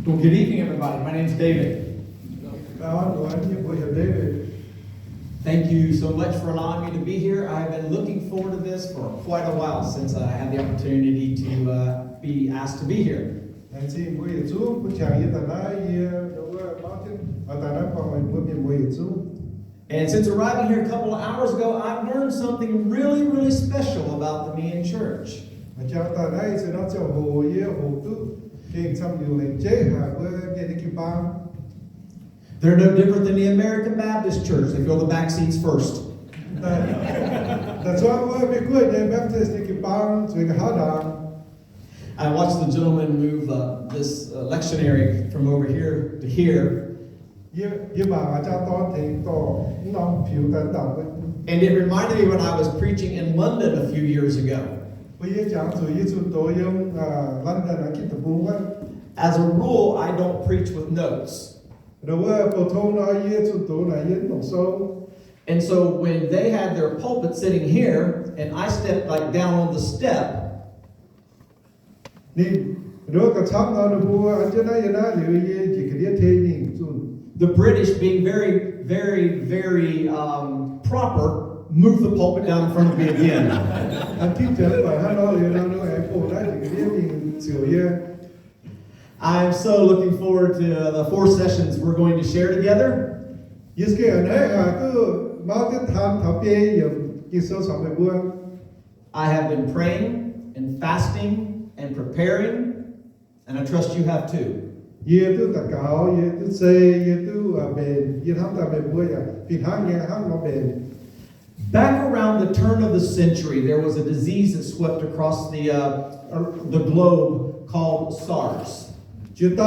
Well, good evening, everybody. My name's David. Thank you so much for allowing me to be here. I've been looking forward to this for quite a while since I had the opportunity to be asked to be here. And since arriving here a couple of hours ago, I've learned something really, really special about the Iu-mienh Church. They're no different than the American Baptist Church. They fill the back seats first. I watched the gentleman move this lectionary from over here to here. And it reminded me when I was preaching in London a few years ago. As a rule, I don't preach with notes. And so when they had their pulpit sitting here, and I stepped like down on the step, the British, being very, very, very proper, moved the pulpit down in front of me again. I'm so looking forward to the 4 sessions we're going to share together. I have been praying and fasting and preparing, and I trust you have too. Back around the turn of the century, there was a disease that swept across the globe called SARS. And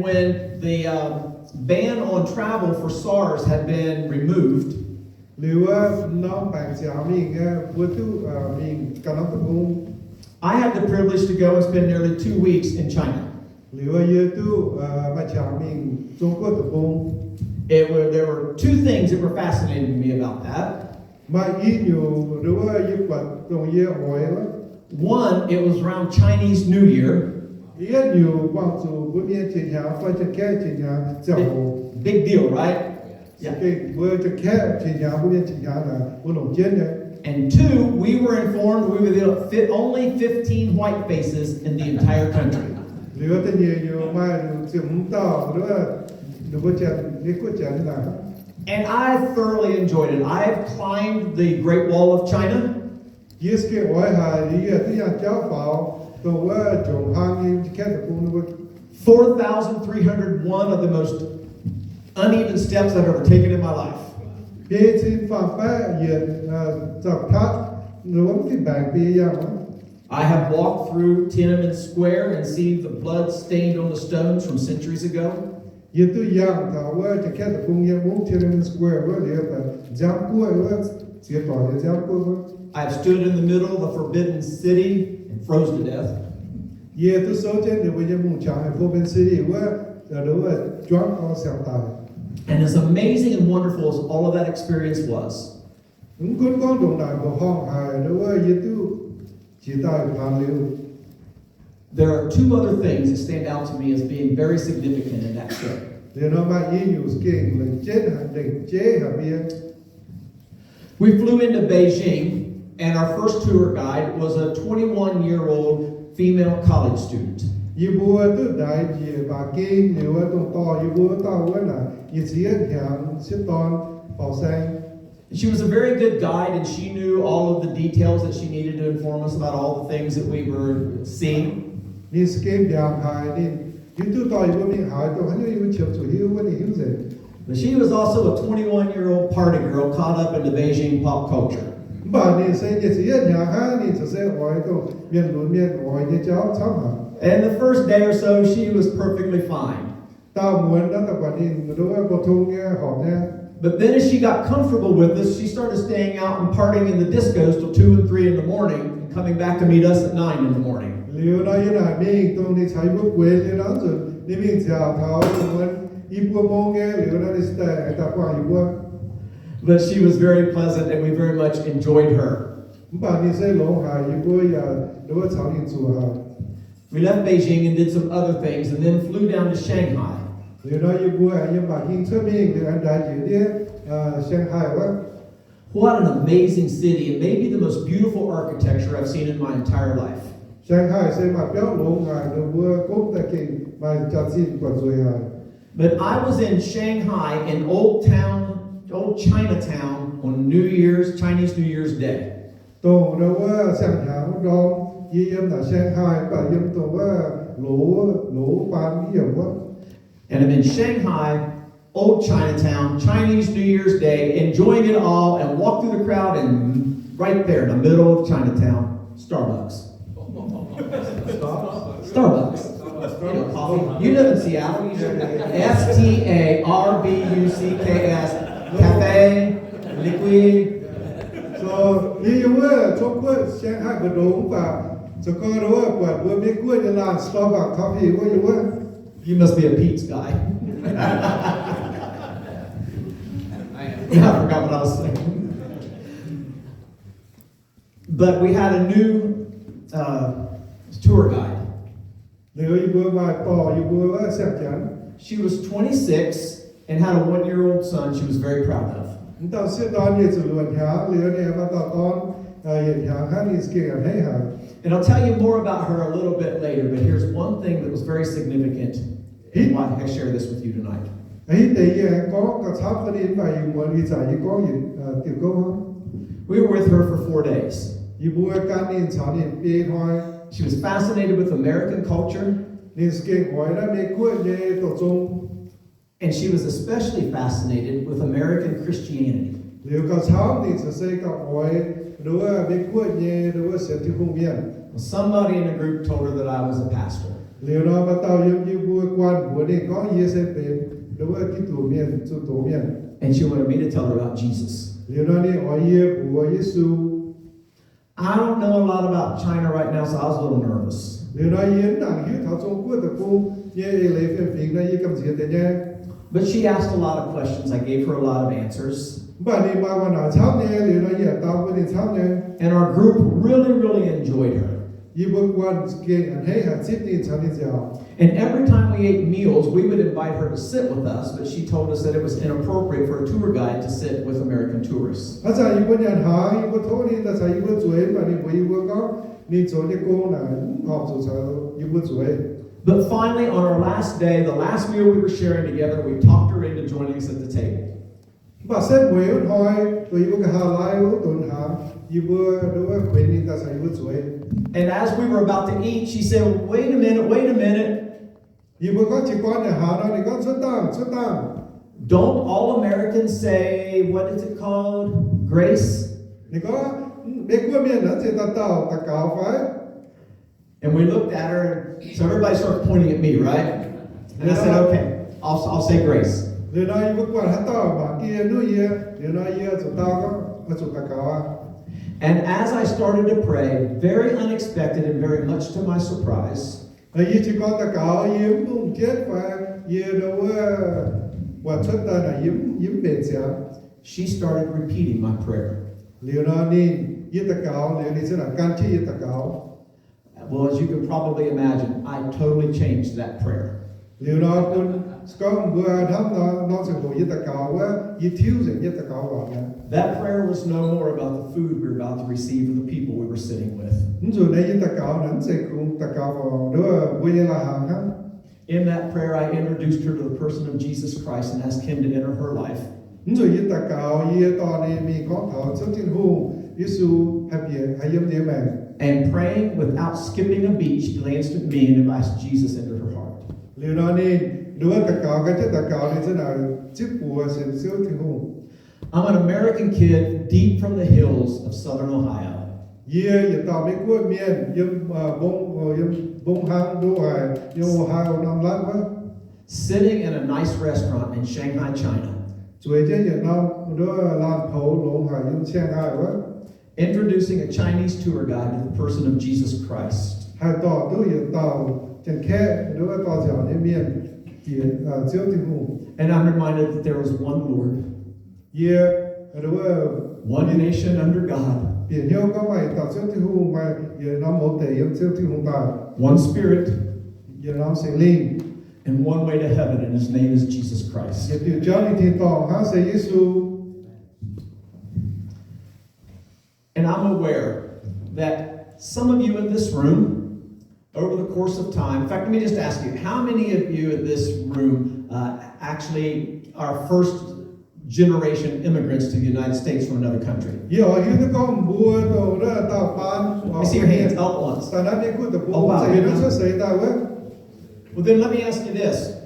when the ban on travel for SARS had been removed, I had the privilege to go and spend nearly 2 weeks in China. There were 2 things that were fascinating to me about that. One, it was around Chinese New Year. Big deal, right? Yeah. And 2, we were informed we were the only 15 white faces in the entire country. And I thoroughly enjoyed it. I have climbed the Great Wall of China. 4,301 of the most uneven steps I've ever taken in my life. I have walked through Tiananmen Square and seen the blood stained on the stones from centuries ago. I've stood in the middle of the Forbidden City and froze to death. And as amazing and wonderful as all of that experience was, there are 2 other things that stand out to me as being very significant in that trip. We flew into Beijing, and our first tour guide was a 21-year-old female college student. She was a very good guide, and she knew all of the details that she needed to inform us about all the things that we were seeing. But she was also a 21-year-old party girl caught up in the Beijing pop culture. And the first day or so, she was perfectly fine. But then as she got comfortable with us, she started staying out and partying in the discos till 2 and 3 in the morning, and coming back to meet us at 9 in the morning. But she was very pleasant, and we very much enjoyed her. 把你说龙海一波呀，如果朝你做哈， We left Beijing and did some other things and then flew down to Shanghai. 你那一波呀，要把金出名的安排酒店上海哇， What an amazing city and maybe the most beautiful architecture I've seen in my entire life. 上海是嘛标龙海的波公的给嘛加进过最哈。 But I was in Shanghai in old Chinatown on Chinese New Year's Day. 到那个上海我讲，伊因那上海把因到个罗班伊有个。 And I'm in Shanghai, old Chinatown, Chinese New Year's Day, enjoying it all, and walk through the crowd, and right there in the middle of Chinatown, Starbucks. Starbucks. You know, coffee. You live in Seattle. You should Starbucks, cafe, liquid. So, you were chocolate, Shanghai, but don't buy. So, go to work, but we'll make good in the Starbucks coffee. Where you were? You must be a Pete's guy. Yeah, I forgot what I was saying. But we had a new tour guide. She was 26 and had a 1-year-old son she was very proud of. And I'll tell you more about her a little bit later, but here's one thing that was very significant and why I share this with you tonight. We were with her for 4 days. She was fascinated with American culture, and she was especially fascinated with American Christianity. Somebody in the group told her that I was a pastor. And she wanted me to tell her about Jesus. I don't know a lot about China right now, so I was a little nervous. But she asked a lot of questions. I gave her a lot of answers. And our group really, really enjoyed her. And every time we ate meals, we would invite her to sit with us, but she told us that it was inappropriate for a tour guide to sit with American tourists. But finally, on our last day, the last meal we were sharing together, we talked her into joining us at the table. And as we were about to eat, she said, wait a minute. Don't all Americans say, what is it called? Grace? And we looked at her, so everybody started pointing at me, right? And I said, okay, I'll say grace. And as I started to pray, very unexpected and very much to my surprise, she started repeating my prayer. Well, as you can probably imagine, I totally changed that prayer. That prayer was no more about the food we were about to receive or the people we were sitting with. In that prayer, I introduced her to the person of Jesus Christ and asked him to enter her life. And praying without skipping a beat, she glanced at me and invited Jesus into her heart. I'm an American kid deep from the hills of southern Ohio. Sitting in a nice restaurant in Shanghai, China. Introducing a Chinese tour guide to the person of Jesus Christ. And I'm reminded that there was one Lord. one nation under God, biển hiệu có mày tạo xếp thứ hùng mày giờ nó một tỷ em xếp thứ hùng tài one Spirit, giờ nó sẽ linh and one way to heaven, and His name is Jesus Christ. giờ từ cho đi thiên tòng hắn sẽ Giêsu. And I'm aware that some of you in this room, over the course of time, in fact, let me just ask you, how many of you in this room actually are first generation immigrants to the United States from another country? Giờ họ hiểu có mua đồ đó tạo bán. Let me see your hands up once. Tại nó đi cuối tập Oh, wow. sẽ nó sẽ xảy ra với. Well, then let me ask you this.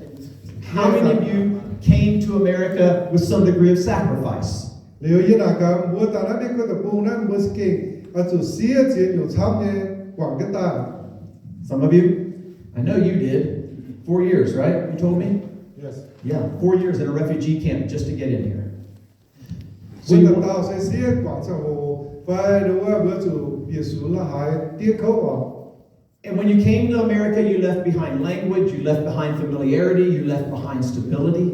How many of you came to America with some degree of sacrifice? Liệu như là cả mua tại nó đi cuối tập nó mua skin, ở chỗ xía chỉ nhiều tham nhé quảng cái ta. Some of you, I know you did. 4 years, right? You told me? Yes. Yeah, 4 years in a refugee camp just to get in here. So Bây you giờ want, tao sẽ xía quảng xã hồ, phải đúng không? Bữa chủ biệt số là hai tiết khấu vào. and when you came to America, you left behind language, you left behind familiarity, you left behind stability.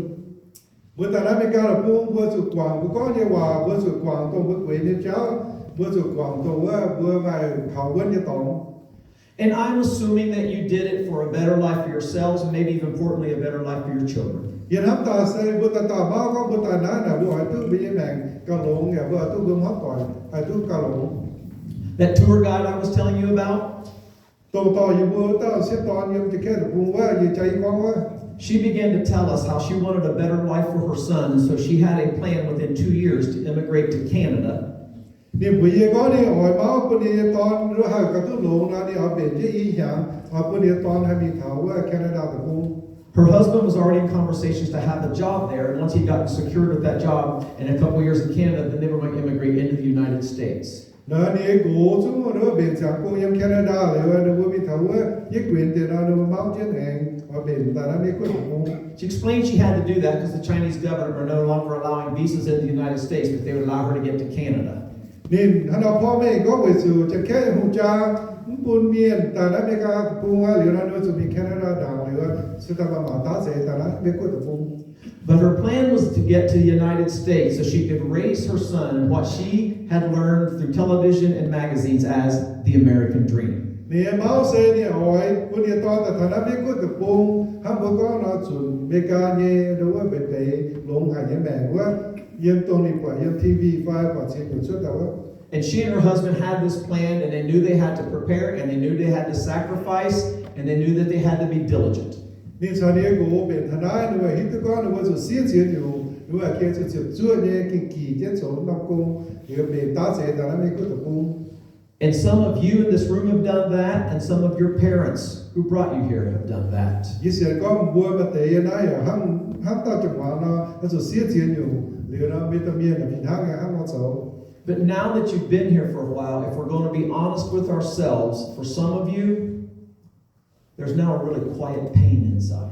Bữa tại nó mới cao là bữa chủ quảng có như hòa bữa chủ quảng tôi bữa quỷ như cháu bữa chủ quảng tôi bữa mày thảo vấn như tổng. And I'm assuming that you did it for a better life for yourselves and maybe even importantly, a better life for your children. Hiện hấp ta sẽ bữa ta báo có bữa ta nói là bữa hỏi tôi bị mẹ cao lộn nhà bữa tôi gom hấp tỏi hay tôi cao lộn. That tour guide I was telling you about, Tôi như bữa ta sẽ toàn như cái là buông quá như cháy quăng quá. she began to tell us how she wanted a better life for her son, and so she had a plan within 2 years to immigrate to Canada. Niệm bây giờ có đi hỏi báo bữa đi toàn rồi hay cả tôi lộn là đi ở biển chứ ý nhàng ở bữa đi toàn hay bị thảo qua Canada tập buông. Her husband was already in conversations to have a job there, and once he got secured with that job and a couple years in Canada, then they were going to immigrate into the United States. Nó đi cổ chúng nó biển sáng công em Canada rồi nó bị thảo qua giết quyền tiền nó báo chiến hàng ở biển ta nó đi quyết buông. She explained she had to do that because the Chinese government were no longer allowing visas into the United States, but they would allow her to get to Canada. Nên hắn nóiพ่อแม่ก็ไปสู่จะแค่หูจาปุ่นเมียนแต่นั้นไม่กล้าปูว่าหรือเราจะมีแคนาดาดาวหรือว่าสุดท้ายมาตาเสียแต่นั้นไม่ควรจะปู But her plan was to get to the United States so she could raise her son in what she had learned through television and magazines as the American dream. เนี่ยเมาเสียเนี่ยโอ้ยปุ่นเนี่ยตอนแต่ฐานะไม่ควรจะปูห้ามบอกว่าเราจุนเมกาเนี่ยหรือว่าไปลงหายแม่ว่าเยี่ยมตรงนี้กว่าเยี่ยมทีวีไฟกว่าเชียงอยู่ชุดแต่ว่า And she and her husband had this plan, and they knew they had to prepare, and they knew they had to sacrifice, and they knew that they had to be diligent. นี่ชาเนี่ยกูเป็นฐานะหรือว่าฮิตก็หรือว่าจะเสียเสียอยู่หรือว่าแค่จะช่วยเนี่ยกินกี่เจ้าสมนักกูหรือเป็นตาเสียแต่นั้นไม่ควรจะปู And some of you in this room have done that, and some of your parents who brought you here have done that. ยี่สิบก็บัวมาเตยนะอย่าห้ามตาจังหวะเนาะแล้วจะเสียเสียอยู่หรือเราไม่ต้องมีอะไรผิดทางไงห้ามเราเสา But now that you've been here for a while, if we're going to be honest with ourselves, for some of you, there's now a really quiet pain inside.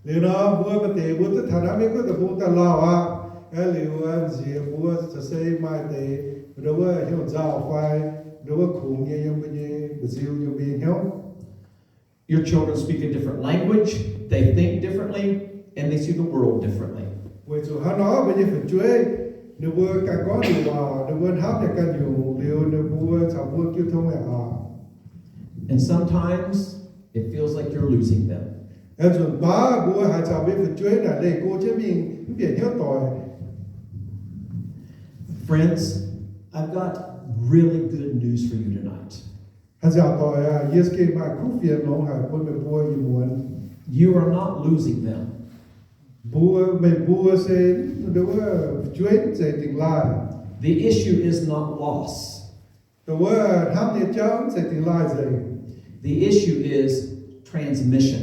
หรือเนาะบัวมาเตยบัวที่ฐานะไม่ควรจะปูแต่ลาวอ่ะหรือว่าเสียบัวจะเสียไม่เตยหรือว่าเหี่ยวเจ้าไฟหรือว่าขู่เงี้ยยังไม่ยังซิวยังไม่เหี่ยว Your children speak a different language, they think differently, and they see the world differently. เวจูฮานอไปยังฝึกช่วยหรือว่าการก้อนหรือว่าหรือว่าทับอย่างกันอยู่หรือหรือว่าชาวบัวคิดทงอย่างอ่ะ And sometimes it feels like you're losing them. แล้วส่วนบ้าบัวหาชาวไปฝึกช่วยน่ะเลยกูจะมีเปลี่ยนเที่ยวต่อย Friends, I've got really good news for you tonight. หาชาวต่อยอ่ะเยสเกมาคู่เปลี่ยนลงหาคนเป็นบัวอยู่มวน You are not losing them. บัวไม่บัวเซนหรือว่าช่วยเซติงลาย The issue is not loss. แต่ว่าทำเนี่ยจ้างเซติงลายเซ The issue is transmission.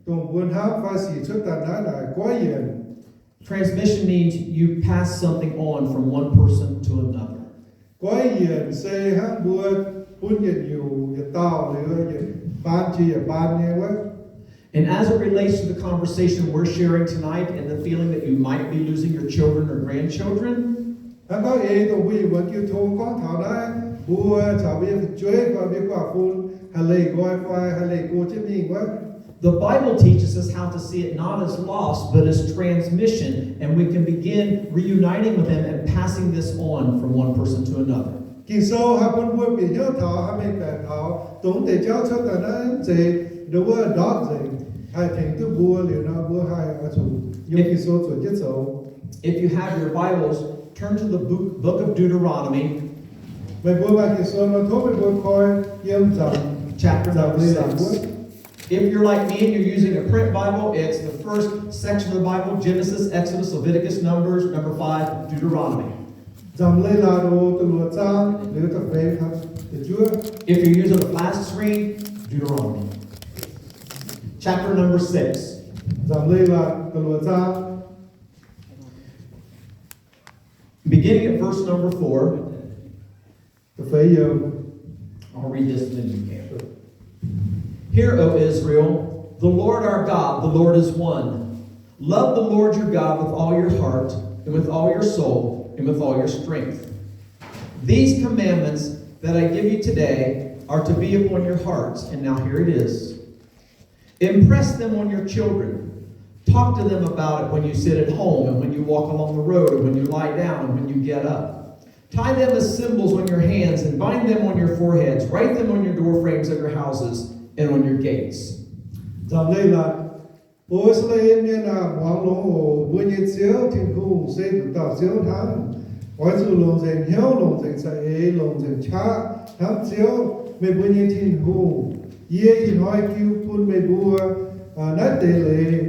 ตรงบนทับภาษีชุดแต่นั้นน่ะก้อยเย็น Transmission means you pass something on from one person to another. ก้อยเย็นเซห้างบัวพุ่นเย็นอยู่อย่าเต้าหรืออย่าบ้านชีอย่าบ้านเนี่ยว่า And as it relates to the conversation we're sharing tonight and the feeling that you might be losing your children or grandchildren, แล้วก็เอตรงผู้หญิงวันคิวโทงก้อนถาวได้บัวชาวเวียนช่วยความมีกว่าฟุ้นฮะเลยก้อยไฟฮะเลยกูจะมีว่า The Bible teaches us how to see it not as loss, but as transmission, and we can begin reuniting with Him and passing this on from one person to another. Kinh sâu hai bốn mươi biển hiếu thảo hai mươi bẻ thảo tổng để giáo cho ta nói gì đối với đó gì hai thành tư bùa liệu nào bùa hai ở chủ yêu kinh sâu chuẩn chất sâu. If you have your Bibles, turn to the book of Deuteronomy, Mày bùa ba kinh sâu nó thốt mày bùa coi yếm rằng chapter rằng number đây là 6. If you're like me and you're using a print Bible, it's the first section of the Bible, Genesis, Exodus, Leviticus, Numbers, number 5, Deuteronomy. rằng đây là đồ từ luật trang nếu ta phê thật để Chúa. If you're using a flash screen, Deuteronomy. Chapter number 6. Rằng đây là từ luật trang. Beginning at verse number 4, Ta phê yêu. I'll read this and then you can. Hear, O Israel, the Lord our God, the Lord is one. Love the Lord your God with all your heart, and with all your soul, and with all your strength. These commandments that I give you today are to be upon your hearts, and now here it is. Impress them on your children. Talk to them about it when you sit at home, and when you walk along the road, and when you lie down, and when you get up. Tie them as symbols on your hands, and bind them on your foreheads. Write them on your door frames of your houses and on your gates. Rằng đây là ô Israel miền Nam hoàng long hồ vừa nhiệt xíu thiên hùng sẽ được tạo xíu thắng. Ôi dù lòng dành hiếu lòng dành sa ế lòng dành cha thắng xíu mẹ vừa nhiệt thiên hùng ye in hỏi kêu phun mẹ bùa nát tề lệ.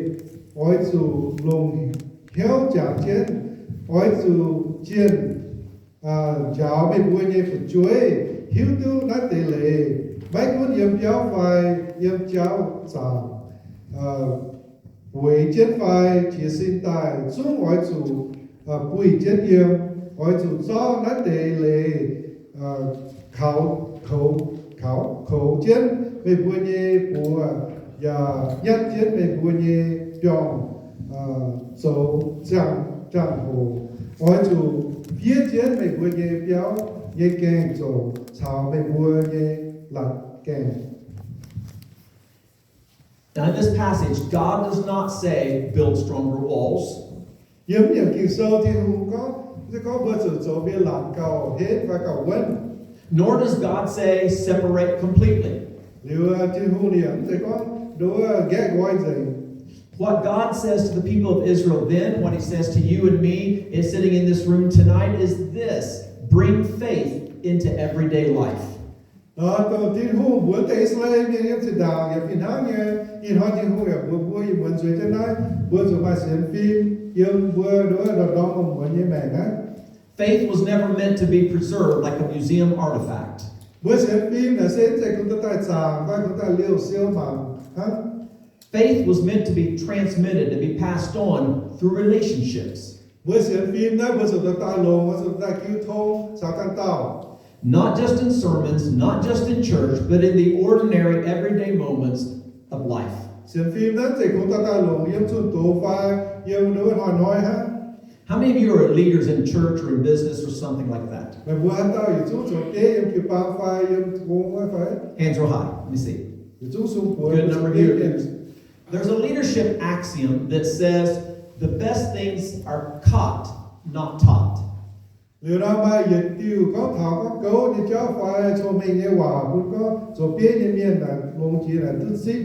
Ôi dù lòng hiếu chạm chiến ôi dù chiến cháu mẹ bùa nhiệt phật chuối hiếu tiêu nát tề lệ. Mấy cuốn yếm cháu phải yếm cháu rằng buổi chiến phải chỉ sinh tài xuống hỏi chủ buổi chiến yếm hỏi chủ do nát đề lệ khẩu chiến về buổi nhé của nhất chiến về buổi nhé trong số chẳng hồ hỏi chủ phía chiến về buổi nhé béo nhé kèn số chào về buổi nhé Now, in this passage, God does not say build stronger walls. Yếm nhiều kỳ sâu thì không có bữa sự chỗ biết làm cầu hết và cầu vấn. Nor does God say separate completely. Nếu thiên hữu niệm thì có đố ghé gọi gì. What God says to the people of Israel then, what He says to you and me, is sitting in this room tonight, is this: bring faith into everyday life. Tổ tiên hữu muốn tại Israel miền Nam sẽ đào nghiệp phiền hãng nhé, in họ tiên hữu nghiệp bữa yên muốn suy cho nói bữa số mà xem phim yên bữa đó đó mà muốn như mẹ á. Faith was never meant to be preserved like a museum artifact. Bữa xem phim là xem sẽ cũng ta trả và cũng ta liều siêu bằng hả? Faith was meant to be transmitted, to be passed on through relationships. Bữa xem phim đó bữa số ta lồng bữa số ta cứu thông sao căn tàu. Not just in sermons, not just in church, but in the ordinary, everyday moments of life. Xem phim đó thì cũng ta lồng yếm chuột tổ phai yếm nữa nói ha. How many of you are leaders in church or in business or something like that? Mà bữa ăn tao yếm chuột chỗ kế yếm kịp bao phai yếm cũng phải. Hands are high. Let me see. Yếm chuột xuống bữa. Good number of you. There's a leadership axiom that says the best things are caught, not taught. Nếu nào mà yếm tiêu có thảo có cấu thì cháu phải cho mình nghe hòa cũng có chỗ biết như miền là lồng chỉ là tự xích.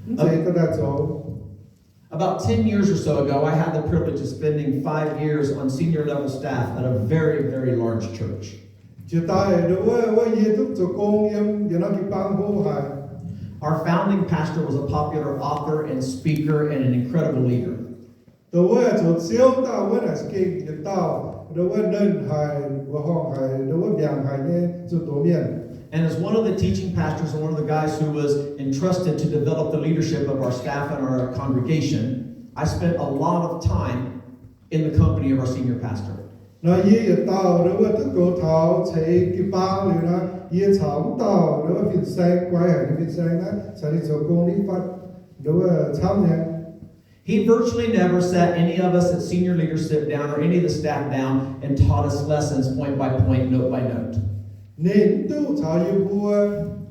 Vậy ta đã chỗ. About 10 years or so ago, I had the privilege of spending 5 years on senior level staff at a very, very large church. Chỉ tại đối với yếm thức cho công yếm yếm nó kịp bằng hô hài. Our founding pastor was a popular author and speaker and an incredible leader. Đối với chỗ siêu tao với là kinh yếm tao đối với đơn hài và hong hài đối với biang hài nhé cho tổ miền. And as one of the teaching pastors and one of the guys who was entrusted to develop the leadership of our staff and our congregation, I spent a lot of time in the company of our senior pastor. Nói gì tao đối với tất cả thảo chạy cái bao liệu là gì chảo tao đối với phiền xe quay hay phiền xe đó sẽ đi cho công đi phát đối với tham nhé. He virtually never sat any of us at senior leadership down or any of the staff down and taught us lessons point by point, note by note. Nên tu chảo yêu bùa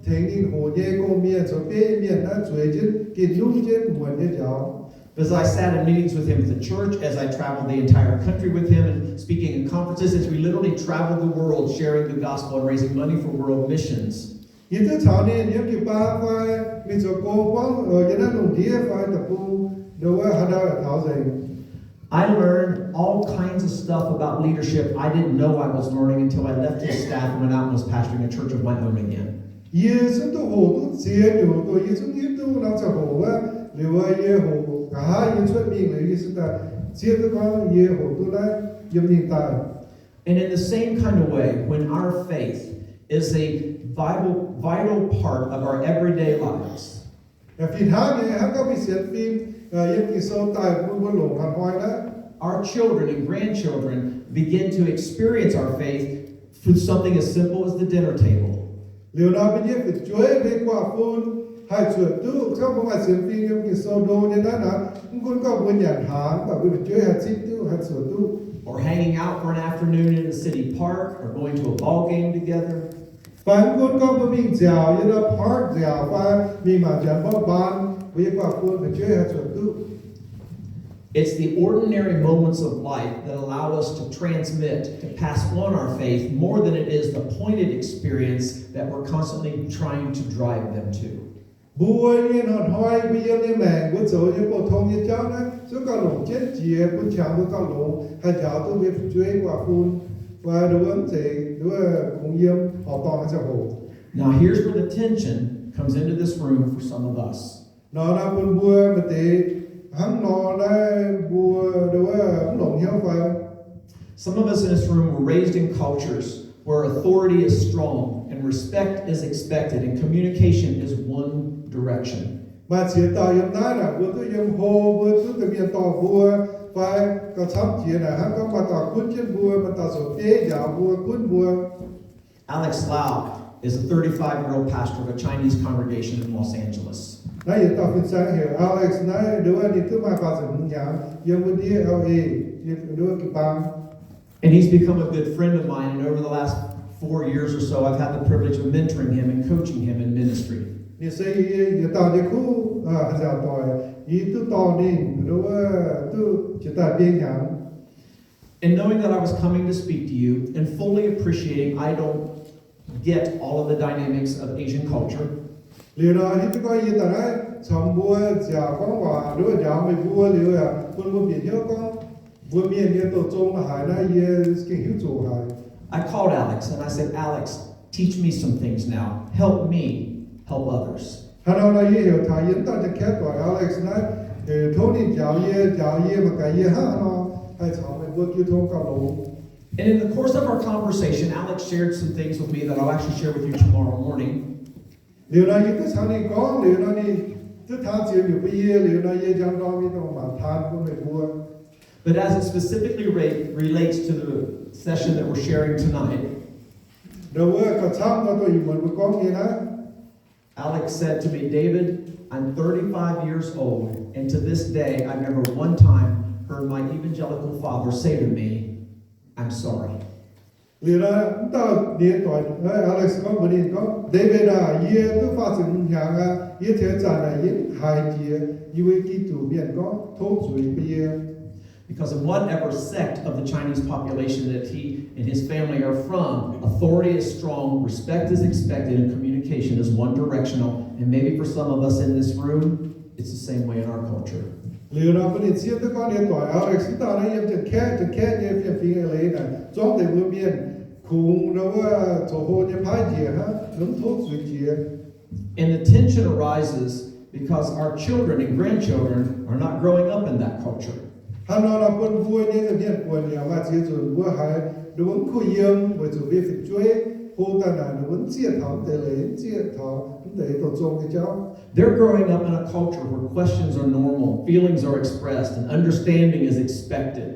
thành in hồ nhẹ cô miên cho bê miên đã chuối chứ kịp lúc chết muộn như cháu. As I sat in meetings with him at the church, as I traveled the entire country with him and speaking in conferences, as we literally traveled the world sharing the gospel and raising money for world missions. Như thế cháu nên nhớ kịp ba phải mình cho cô quăng ở cáiนั้นlùng đĩa phải tập trung đâu á hà đào ở tháo dày. I learned all kinds of stuff about leadership I didn't know I was learning until I left his staff and went out and was pastoring a church of my own again. Yesu tu hồ tu chia nhiều tu Yesu như tu nó cho hồ á liệu ai ye hồ cả hai ye xuất miệng là Yesu ta chia tu con ye hồ tu lại yếm nhìn tài. And in the same kind of way, when our faith is a vital part of our everyday lives, Phiền hát này hát có bị xiết phim yếm kỳ sâu tài buôn lủng hàng hoài đó. our children and grandchildren begin to experience our faith through something as simple as the dinner table. Liệu nào bây giờ phải chuối về quả phun hay chuột tu trong một ngày xiết phim yếm kỳ sâu đô như thế nào cũng có buôn nhàn hàng và bây giờ chuối hay chip tu hay chuột tu. Or hanging out for an afternoon in the city park, or going to a ball game together. Phán quân có một mình dẻo như là park dẻo và mình mà dẻo bó bàn với quả phun phải chơi hay chuột tu. It's the ordinary moments of life that allow us to transmit, to pass on our faith more than it is the pointed experience that we're constantly trying to drive them to. Bùa nhiên hòn hoi bây giờ như mẹ bữa chỗ như bộ thông như cháu đó số cao lồng chết chìa bữa chào bữa cao lồng hay cháu tôi biết chơi quả phun và đối ứng thì đối cùng yếm họ to hay hồ. Now here's where the tension comes into this room for some of us. Nó là bùn bùa mà tế hắn nó là bùa đối ứng lồng hiếu phải. Some of us in this room were raised in cultures where authority is strong and respect is expected and communication is one direction. Mà chỉ tạo yếm ná là bùa tôi yếm hồ bùa tôi tự nhiên tỏ bùa phải có sắp chỉ là hắn có mà tỏ cún trên bùa mà tỏ sổ tế dạo bùa cún bùa. Alex Lau is a 35-year-old pastor of a Chinese congregation in Los Angeles. Nãy giờ tao phân sáng hiểu Alex nãy đứa anh đi thứ mà vào dựng nhà yếm bùa đi LA đứa cái bang. And he's become a good friend of mine, and over the last 4 years or so, I've had the privilege of mentoring him and coaching him in ministry. Như xây giờ tao đi khu giờ tỏi ý tu tao đi đứa tu chỉ ta biên nhà. And knowing that I was coming to speak to you and fully appreciating I don't get all of the dynamics of Asian culture, Liệu đó thì có gì ta nói chồng bùa giờ con và đứa giờ mày bùa liệu à con bùa biển hiếu con bùa miền như tổ chung là hải này gì cái hiếu chủ hải. I called Alex and I said, Alex, teach me some things now. Help me help others. Hà nội là gì hiểu thầy yến taจะแค่gọi Alex nói thấu đi giáo ye mà cái ye ha nó hay chồng mày bùa kêu thông cao lỗ. And in the course of our conversation, Alex shared some things with me that I'll actually share with you tomorrow morning. Liệu này những cái sáng này có liệu này thứ tháng chiều nhiều bây giờ liệu này ye chẳng lo mi đâu mà than của mày bùa. But as it specifically relates to the session that we're sharing tonight, Đâu có tham nó tôi muốn với con nghe đó. Alex said to me, David, I'm 35 years old, and to this day, I've never one time heard my evangelical father say to me, I'm sorry. Liệu là tao đi tuổi Alex có vấn đề có David là ye tôi phát sinh nhà ye thế trả là ye hai chia ye kỹ chủ biến có thấu chuối bây giờ. Because in whatever sect of the Chinese population that he and his family are from, authority is strong, respect is expected, and communication is one directional. And maybe for some of us in this room, it's the same way in our culture. Liệu là vấn đề chia tôi có đi tuổi Alex tao nói em chỉ khẽ ye phiền lấy này trong để vừa biến khung đâu chỗ hồ như phái chia ha đúng thấu chuối chia. And the tension arises because our children and grandchildren are not growing up in that culture. Hà nội là quân vua như thế này quân nhà mà chỉ chuẩn vua hải đúng khu yếm với chủ bị phải chuối hồ ta là đúng chia thảo để lấy chia thảo để tổ chung cái cháu. They're growing up in a culture where questions are normal, feelings are expressed, and understanding is expected.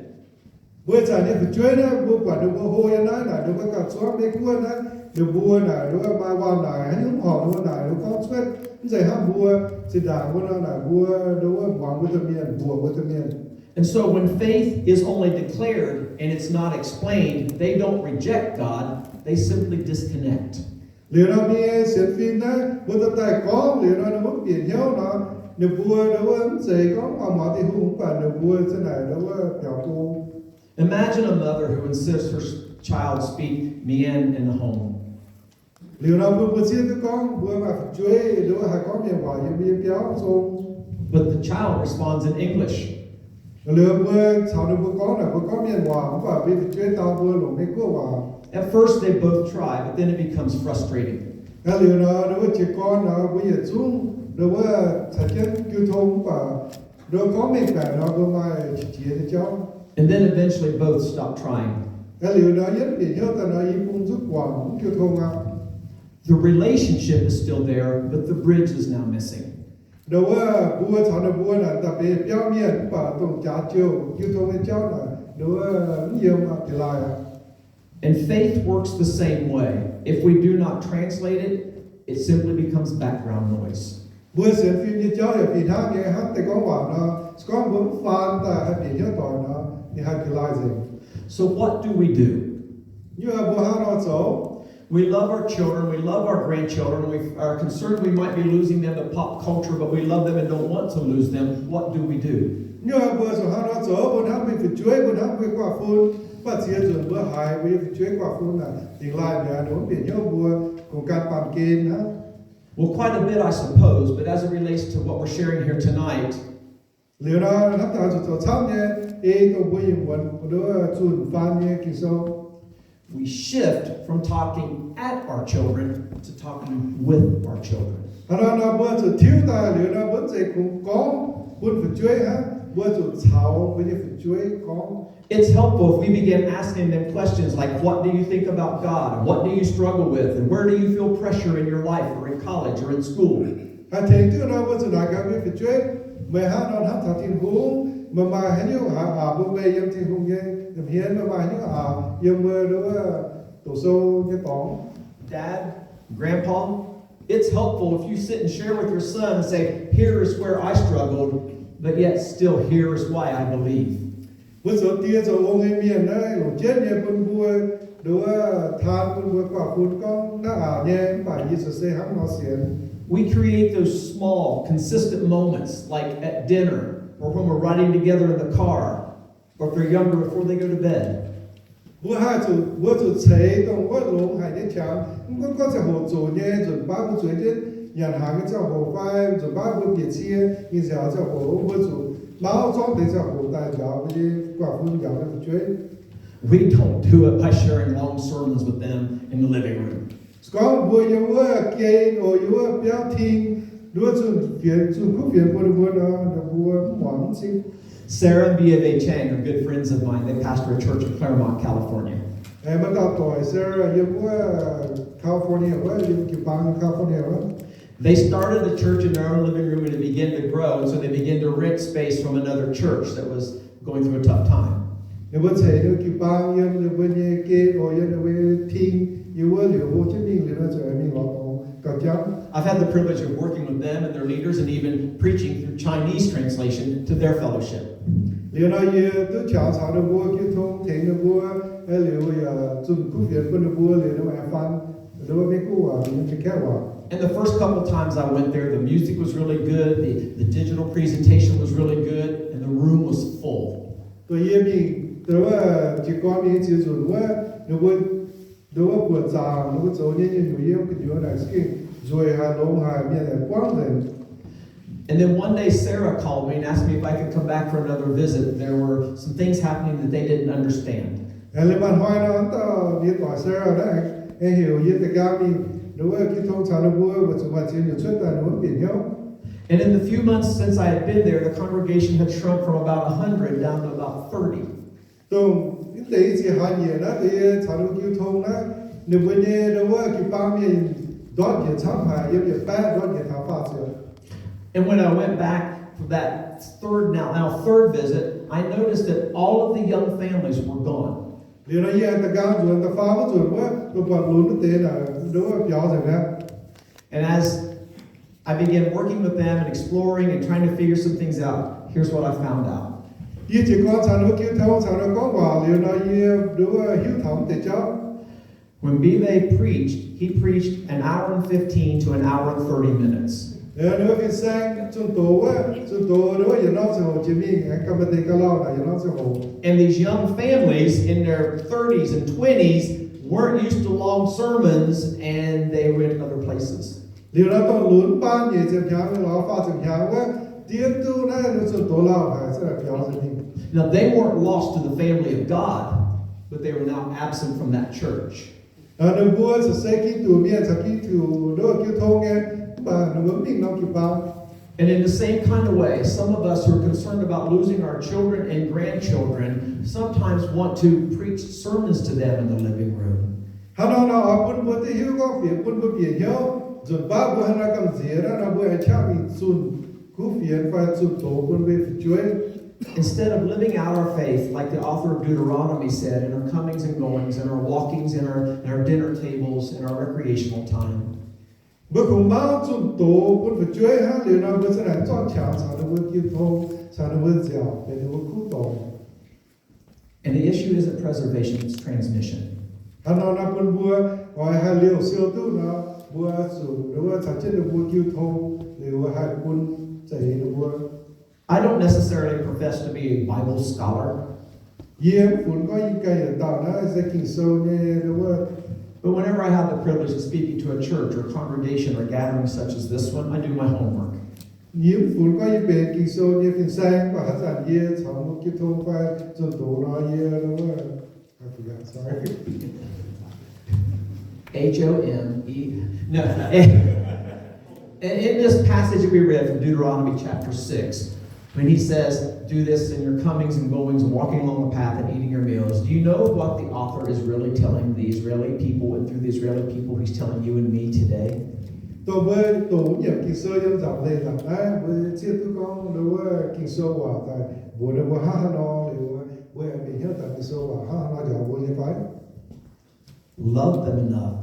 Bữa giờ như phải chuối đó vua quả được vua hồ như này là được có cả xóa mấy quân đó được vua này được mai quan này hay những họ vua này được con chuối dạy ham vua chỉ đảng vua đó là vua được hoàng vua tâm miền vua vua tâm miền. And so when faith is only declared and it's not explained, they don't reject God, they simply disconnect. liệu nó mi xem phim đó bữa ta tài có liệu nó mất biển nhau nó nếu vua đâu vẫn dễ có mà thì không phải nếu vua thế này đâu có cô. Imagine a mother who insists her child speak Mien in the home. Liệu nó vừa chia tới con vừa mà chơi đâu hay có miệng hòa như miệng béo xong. But the child responds in English. Liệu vừa sau đó vừa có miệng hòa không phải vì chơi tao vừa lồng cái cô hòa. At first they both try, but then it becomes frustrating. Liệu nó đâu chỉ con nó bây giờ Zunh đâu thời gian giao thông và đâu có mình cả nó vừa mà chỉ để cho. And then eventually both stop trying. Liệu nó nhất thì nhớ ta nói im cũng rất quảng giao thông à. The relationship is still there, but the bridge is now missing. Đâu bùa thằng nào bùa là tập về béo miệng và tổng trả chiều giao thông với cháu là đâu nhiều mà thì lại. And faith works the same way. If we do not translate it, it simply becomes background noise. Bữa xem phim như cháu ở Việt Nam nghe hát thì có bảo nó có muốn fan ta hay bị nhớ tỏi nó thì hay thì lại gì. So what do we do? Như là bữa hát nó xấu. We love our children, we love our grandchildren, we are concerned we might be losing them to pop culture, but we love them and don't want to lose them. What do we do? Như là bữa số hát nó xấu, bữa hát mình phải chuối, bữa hát mình quả phun. Và chia chuẩn bữa hai bây phải chuối quả phun là tiền lại mẹ nó bị nhớ bữa cùng can bàn kên ha. Well, quite a bit, I suppose, but as it relates to what we're sharing here tonight, Liệu nó nắp tạo cho cháu nhé, tôi bây giờ muốn đứa chuẩn phan nhé kỳ sâu. we shift from talking at our children to talking with our children. Nó bữa cho thiếu ta liệu nó vẫn sẽ cũng có muốn phải chuối ha, bữa cho cháu bây giờ phải chuối có. It's helpful if we begin asking them questions like, what do you think about God? And what do you struggle with? And where do you feel pressure in your life or in college or in school? Thành tựu nó vẫn sẽ đại cả biết phải chuối. Mày hát nó hát thảo thiên hú mà hãy nhớ bố bê yếm thiên hú nhé yếm hiến mà nhớ yếm mơ đó tổ sâu cái tóm. Dad, Grandpa, it's helpful if you sit and share with your son and say, here is where I struggled, but yet still here is why I believe. Bữa giờ tia giờ ông ấy miền đấy, lỗ chết nhé con bùa, đó than con bùa quả phun con đã nhé, phải như sự hát nó xiên. We create those small, consistent moments like at dinner or when we're riding together in the car or if they're younger before they go to bed. Bữa chủ chế trong bữa lỗ hải đến chán, có sẽ hồ chủ nhé, rồi ba bữa chủ đến nhận hàng cái cho hồ phai, rồi ba bữa biệt chia, như sẽ cho hồ bữa chủ. We don't do it by sharing long sermons with them in the living room. Sarah and B.A. Chang are good friends of mine. They pastor a church in Claremont, California. They started a church in their own living room and it began to grow, and so they began to rent space from another church that was going through a tough time. I've had the privilege of working with them and their leaders and even preaching through Chinese translation to their fellowship. And the first couple times I went there, the music was really good, the digital presentation was really good, and the room was full. And then one day Sarah called me and asked me if I could come back for another visit. There were some things happening that they didn't understand. And in the few months since I had been there, the congregation had shrunk from about 100 down to about 30. And when I went back for that third visit, I noticed that all of the young families were gone. And as I began working with them and exploring and trying to figure some things out, here's what I found out. When Bive preached, he preached an hour and 15 to an hour and 30 minutes. Nếu cái sang chúng tôi nếu giờ nó sẽ hồ Chí Minh cái công ty cái lao này giờ nó sẽ hồ. And these young families in their 30s and 20s weren't used to long sermons and they went other places. Điều đó tôi muốn ban gì xem nhà với lão pha xem nhà với tiếng tu này nó sẽ tổ lao phải sẽ là kéo gì. Now they weren't lost to the family of God, but they were now absent from that church. Nó bữa sẽ kí tu miên sẽ kí tu đó kí thâu nghe bà nó vẫn mình nó kí bao. And in the same kind of way, some of us who are concerned about losing our children and grandchildren sometimes want to preach sermons to them in the living room. Hắn nó ở bên bữa thì hiếu có việc bên bữa biển nhau rồi ba bữa hắn nó cầm dĩa đó nó bữa ai cha bị sun cú phiền phải sun tổ bên bữa phải chơi. Instead of living out our faith, like the author of Deuteronomy said, in our comings and goings, in our walkings, in our dinner tables, in our recreational time. Bữa cùng bao sun tổ bên phải chơi ha điều nó bữa sẽ là chọn chàng sao nó bữa kêu thô sao nó bữa dẻo để nó cú tổ. And the issue isn't preservation, it's transmission. Hắn nó bên bữa gọi hai liều siêu tu nó bữa sủ nó bữa sản xuất được bữa kêu thô liều hai quân chạy nó bữa. I don't necessarily profess to be a Bible scholar, Yếm phun có những cái ở tạo nó sẽ kinh sâu nhé đúng không? but whenever I have the privilege of speaking to a church or congregation or gathering such as this one, I do my homework. Yếm phun có những bề kinh sâu nhé phiền sang và hát giản yê cháu một kiếp thông phải dồn tổ nó yê đúng không? I forgot, sorry. H-O-M-E. No. In this passage that we read from Deuteronomy chapter 6, when he says, do this in your comings and goings, walking along the path and eating your meals, do you know what the author is really telling the Israeli people, and through the Israeli people he's telling you and me today? Tôi với tổ nhiệm kinh sâu yếm dọc lên là với chia tôi con đối với kinh sâu hòa tại bố đối với hát nó với mình hết tại kinh sâu hòa hát nó giàu với như vậy. Love them enough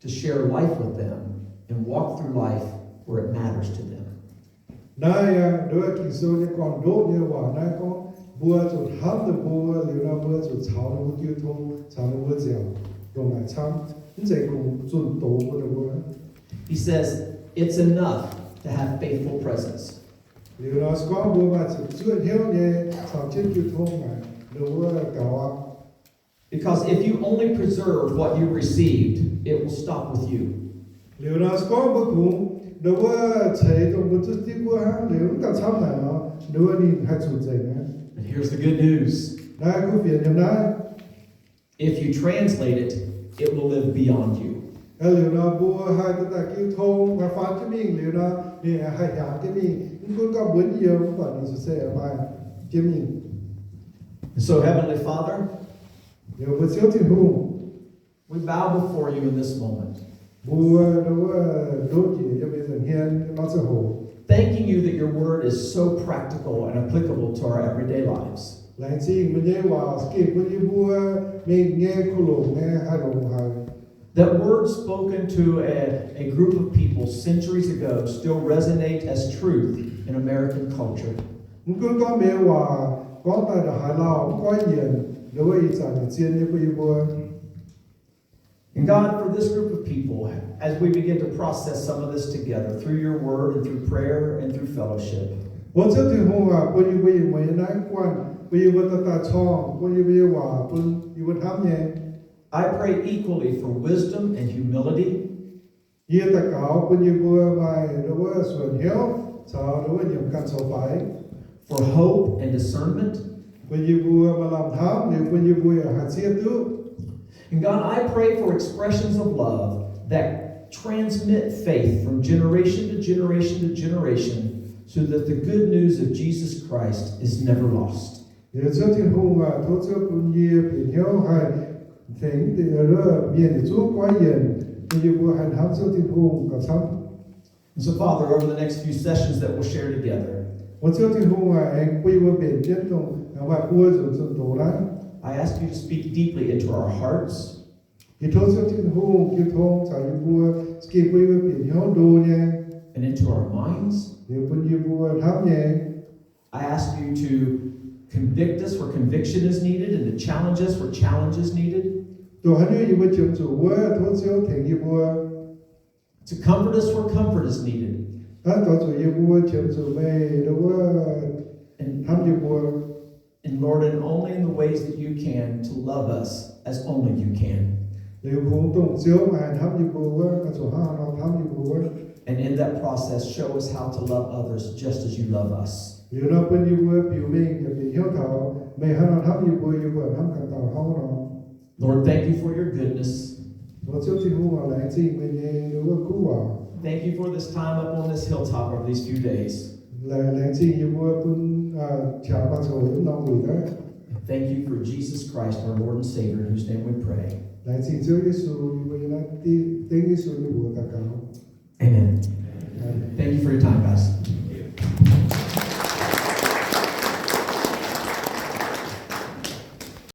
to share life with them and walk through life where it matters to them. Này đối với kinh sâu như con đốt như hòa này con bùa chuột hấp từ bùa liệu nào bùa chuột cháo nó bùa kêu thông cháo nó bùa dẻo rồi lại chăm những gì cũng chuột tổ bùa được bùa. He says, it's enough to have faithful presence. Liệu nào có bùa mà chỉ chưa hiếu nhé cháo chết kêu thông này được bùa cào. Because if you only preserve what you received, it will stop with you. Liệu nào có bùa cũng được bùa chạy trong bùa chút tí bùa ha liệu cả chăm này nó được đi hai chuột dày nhé. And here's the good news. Này cứ phiền nhầm này. If you translate it, it will live beyond you. Liệu nào bùa hai cái ta kêu thông và phán cho mình liệu nào để hai hàng cái mình cũng có bốn nhiều và mình sẽ ở bài cho mình. And so, Heavenly Father, Nếu với siêu thiên hùng we bow before you in this moment, bùa đâu đốt gì cho bây giờ hiền nó sẽ hổ. thanking you that your word is so practical and applicable to our everyday lives. Lại chi mình nhớ vào kịp với như bùa mình nghe cô lồng nghe hai lồng hai. That words spoken to a group of people centuries ago still resonate as truth in American culture. Mình cứ có mẹ hòa có tài là hải lao có hiền đối với ý sản là chiên như bây bùa. And God, for this group of people, as we begin to process some of this together through your word and through prayer and through fellowship, Với siêu thiên hùng à bây giờ mình nói quan bây giờ ta cho bây giờ hòa bây giờ thắm nhé. I pray equally for wisdom and humility, Ye ta cáo bây giờ bùa bài đối với xuân hiếu sao đối với nhiệm căn số phải. for hope and discernment. Bây giờ bùa mà làm thám nếu bây giờ bùa hạt xe tu. And God, I pray for expressions of love that transmit faith from generation to generation to generation so that the good news of Jesus Christ is never lost. Nếu cho thiên hùng à thốt cho bùn ye biển hiếu hay thỉnh thì ở đó miền thì chúa quá hiền bây giờ bùa hành hám cho thiên hùng cả xong. And so, Father, over the next few sessions that we'll share together, Một cho thiên hùng à anh quy bùa biển tiếp tục và bùa dùng tổ đấy. I ask you to speak deeply into our hearts. Thì thốt cho thiên hùng kêu thông sao như bùa ski quy bùa biển hiếu đồ nhé. And into our minds. Nếu bây giờ bùa thám nhé. I ask you to convict us where conviction is needed and to challenge us where challenge is needed. đồ hắn như yêu chấm chủ vua thốt chiếu thành yêu vua to comfort us where comfort is needed, hắn tỏ chủ yêu vua chấm chủ mê đâu and, ham yêu vua and Lord, and only in the ways that you can to love us as only you can. liệu cũng tung chiếu mà ham yêu vua cái chỗ ha nó ham yêu vua And in that process, show us how to love others just as you love us. liệu nó bên yêu vua biểu mình cái bị hiếu thảo mày hắn nó ham yêu vua ham càng tàu hao nó Lord, thank you for your goodness. nó chiếu chỉ hú vào lại gì mình đâu cứu vào Thank you for this time up on this hilltop over these few days. lại gì yêu vua bên chào bạn rồi nó gửi đó Thank you for Jesus Christ, our Lord and Savior, in whose name we pray. lại gì chiếu Giêsu yêu vua là tiếng Giêsu yêu vua cả cáo Amen. Thank you for your time, guys.